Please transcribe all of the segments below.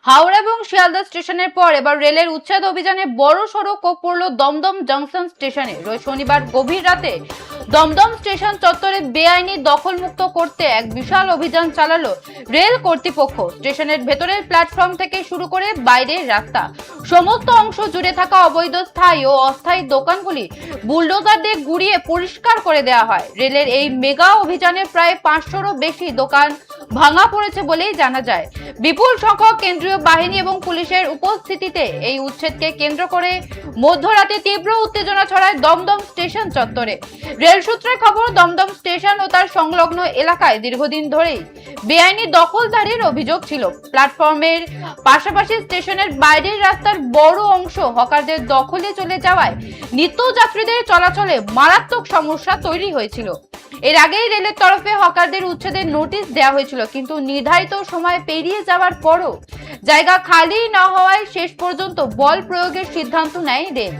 হাওড়া এবং শিয়ালদা স্টেশনের পর এবার রেলের উচ্ছেদ অভিযানে বড় সড়ো কোপ পড়ল দমদম জংশন স্টেশনে। শনিবার গভীর রাতে দমদম স্টেশন চত্বরে বেআইনি দখলমুক্ত করতে এক বিশাল অভিযান চালালো রেল কর্তৃপক্ষ। স্টেশনের ভেতরের প্ল্যাটফর্ম থেকে শুরু করে বাইরের রাস্তা সমস্ত অংশ জুড়ে থাকা অবৈধ স্থায়ী ও অস্থায়ী দোকানগুলি বুলডোজার দিয়ে গুড়িয়ে পরিষ্কার করে দেওয়া হয়। রেলের এই মেগা অভিযানে প্রায় 500রও বেশি দোকান ভাঙা পড়েছে বলেই জানা যায়। বিপুল সংখ্যক কেন্দ্রীয় বাহিনী এবং পুলিশের উপস্থিতিতে এই উচ্ছেদকে কেন্দ্র করে মধ্যরাতে তীব্র উত্তেজনা ছড়ায় দমদম স্টেশন চত্বরে। রেল সূত্রে খবর, দমদম স্টেশন ও তার সংলগ্ন এলাকায় দীর্ঘদিন ধরেই বেআইনি দখলদারির অভিযোগ ছিল। প্ল্যাটফর্মের পাশাপাশি স্টেশনের বাইরের রাস্তার বড় অংশ হকারদের দখলে চলে যাওয়ায় নিত্যযাত্রীদের চলাচলে মারাত্মক সমস্যা তৈরি হয়েছিল। এর আগেই রেলের তরফে হকারদের উচ্ছেদের নোটিশ দেওয়া হয়েছিল, কিন্তু নির্ধারিত সময় পেরিয়ে যাওয়ার পরও জায়গা খালি না হওয়ায় শেষ পর্যন্ত বল প্রয়োগের সিদ্ধান্ত নেয় রেল।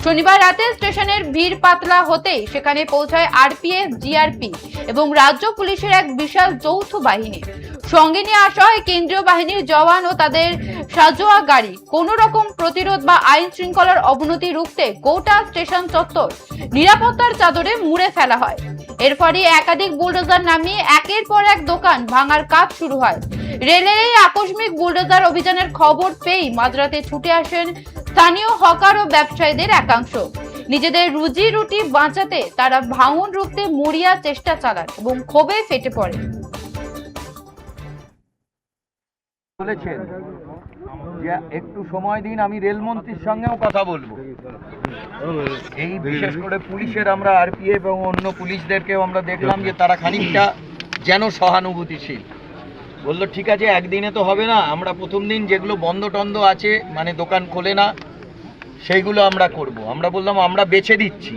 শনিবার রাতে স্টেশনের ভিড় পাতলা হতেই সেখানে পৌঁছায় আরপিএফ, জিআরপি এবং রাজ্য পুলিশের এক বিশাল যৌথ বাহিনী। সঙ্গে নিয়ে আসা হয় কেন্দ্রীয় বাহিনীর জওয়ান ও তাদের সাজোয়া গাড়ি। কোনো রকম প্রতিরোধ বা আইন শৃঙ্খলার অবনতি রুখতে গোটা স্টেশন চত্বর নিরাপত্তার চাদরে মুড়ে ফেলা হয়। এর ফলে একাধিক বুলডোজার নামিয়ে একের পর এক দোকান ভাঙার কাজ শুরু হয়। রেলের এই আকস্মিক বুলডোজার অভিযানের খবর পেয়েই মাঝরাতে ছুটে আসেন স্থানীয় হকার ও ব্যবসায়ীদের একাংশ। নিজেদের রুজি রুটি বাঁচাতে তারা ভাঙন রুখতে মরিয়া চেষ্টা চালান এবং ক্ষোভে ফেটে পড়ে। বলেছেন যে একটু সময় দিন, আমি রেলমন্ত্রীর সঙ্গেও কথা বলবো। এই বিশেষ করে পুলিশের, আমরা আরপিএফ এবং অন্য পুলিশদেরকেও আমরা দেখলাম যে তারা খানিকটা যেন সহানুভূতিশীল। বললো ঠিক আছে, একদিনে তো হবে না, আমরা প্রথম দিন যেগুলো বন্ধ টন্ধ আছে, মানে দোকান খোলে না, সেইগুলো আমরা করব। আমরা বললাম আমরা বেছে দিচ্ছি।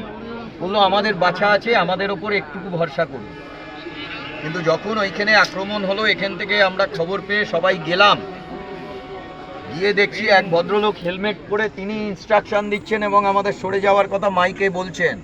বললো আমাদের বাছা আছে, আমাদের ওপর একটুকু ভরসা করুন। কিন্তু যখন ওইখানে আক্রমণ হলো, এখান থেকে আমরা খবর পেয়ে সবাই গেলাম, গিয়ে দেখছি এক ভদ্রলোক হেলমেট পরে তিনি ইনস্ট্রাকশন দিচ্ছেন এবং আমাদের সরে যাওয়ার কথা মাইকে বলছেন।